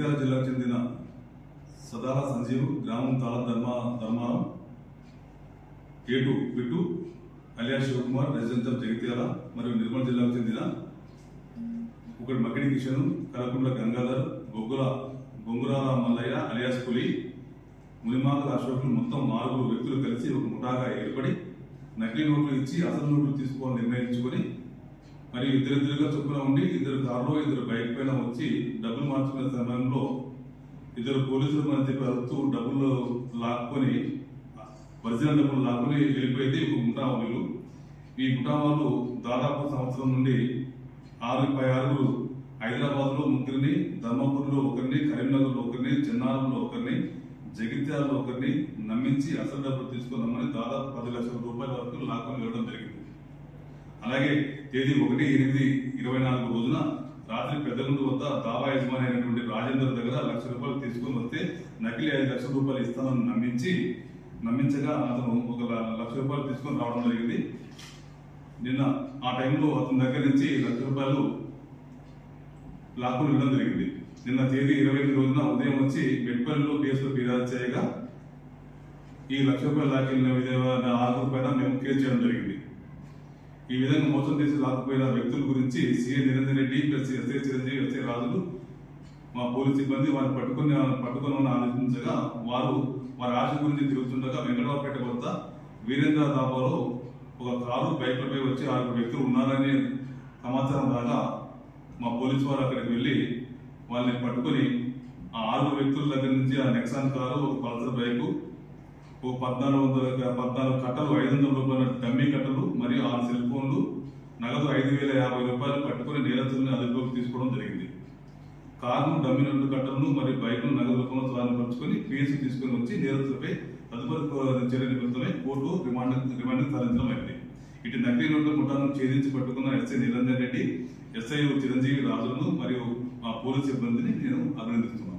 జగిత్యాల జిల్లాకు చెందిన సదాల సంజీవ్ గ్రామం తాళ ధర్మారం కేటు బిట్టు అలియాస్ శివకుమార్ రెసిడెన్షియల్ జగిత్యాల మరియు నిర్మల్ జిల్లాకు చెందిన ఒకటి మకిడి కిషన్ కలకుంట్ల గంగాధర్ బొంగురాల మల్లయ్య అలియాస్ పులి మునిమాకల అశోకులు మొత్తం 4 వ్యక్తులు కలిసి ఒక ముఠాగా ఏర్పడి నకిలీ నోట్లు ఇచ్చి అసలు నోట్లు తీసుకోవాలని నిర్ణయించుకొని మరియు ఇద్దరిద్దరుగా చొప్పున ఉండి 2 కార్లో 2 బైక్ పైన వచ్చి డబ్బులు మార్చుకునే సమయంలో 2 పోలీసులు మన చెప్పి అరుస్తూ డబ్బులు లాక్కొని ఒరిజినల్ డబ్బులు లాక్కొని వెళ్ళిపోయింది ఒక ముఠా వాళ్ళు. ఈ ముఠా వాళ్ళు దాదాపు సంవత్సరం నుండి 6 హైదరాబాద్ లో 3, ధర్మపూర్లో 1, కరీంనగర్లో 1, చెన్నారంలో 1, జగిత్యాలలో 1 నమ్మించి అసలు డబ్బులు తీసుకున్నామని దాదాపు 10 లక్షల రూపాయల వరకు లాక్కొని వెళ్ళడం జరిగింది. అలాగే తేదీ 1/8/24 రోజున రాత్రి పెద్దగుండు వద్ద దావా యజమాని అయినటువంటి రాజేందర్ దగ్గర ₹1,00,000 తీసుకుని వస్తే నకిలీ 5 లక్షల రూపాయలు ఇస్తానని నమ్మించగా అతను ఒక ₹1,00,000 తీసుకొని రావడం జరిగింది. నిన్న ఆ టైంలో అతని దగ్గర నుంచి ₹1,00,000 లాక్కుని వెళ్ళడం జరిగింది. నిన్న తేదీ 28 రోజున ఉదయం వచ్చి మెట్పల్లిలో కేసులో ఫిర్యాదు చేయగా ఈ ₹1,00,000 లాక్కెళ్ళిన ఆరుగురు పైన మేము కేసు చేయడం జరిగింది. ఈ విధంగా మోసం చేసి లాక్కుపోయిన వ్యక్తుల గురించి CA Niranjan Reddy plus SI Chiranjeevi, SI రాజులు మా పోలీస్ సిబ్బంది వారిని పట్టుకొని ఆలోచించగా వారి ఆశ గురించి తిరుగుతుండగా వెంకటరావుపేట వద్ద వీరేంద్ర దాబాలో ఒక కారు బైక్లపై వచ్చి 6 వ్యక్తులు ఉన్నారని సమాచారం రాగా మా పోలీసు వారు అక్కడికి వెళ్ళి వాళ్ళని పట్టుకొని ఆ 6 వ్యక్తుల దగ్గర నుంచి ఆ నెక్సాన్ కారు, ఒక పల్సర్ బైకు, ఓ 14 కట్టలు, ₹500 డమ్మీ కట్టలు మరియు 6 సెల్ ఫోన్లు, నగదు ₹5,050 పట్టుకుని నేరస్తులను అదుపులోకి తీసుకోవడం జరిగింది. కారును, డమ్మీ నోట్ల కట్టలను మరియు బైక్ను నగదు రూపంలో స్వాధీనపరుచుకొని పిఎస్సి తీసుకుని వచ్చి నేరస్తులపై తదుపరి చర్య నిమిత్తమై కోర్టు రిమాండ్కి తరలించడం అయింది. ఇటు నకిలీ నోట్ల ముఠాను ఛేదించి పట్టుకున్న ఎస్ఐ నిరంజన్ రెడ్డి, ఎస్ఐ చిరంజీవి రాజులను మరియు మా పోలీస్ సిబ్బందిని నేను అభినందిస్తున్నాను.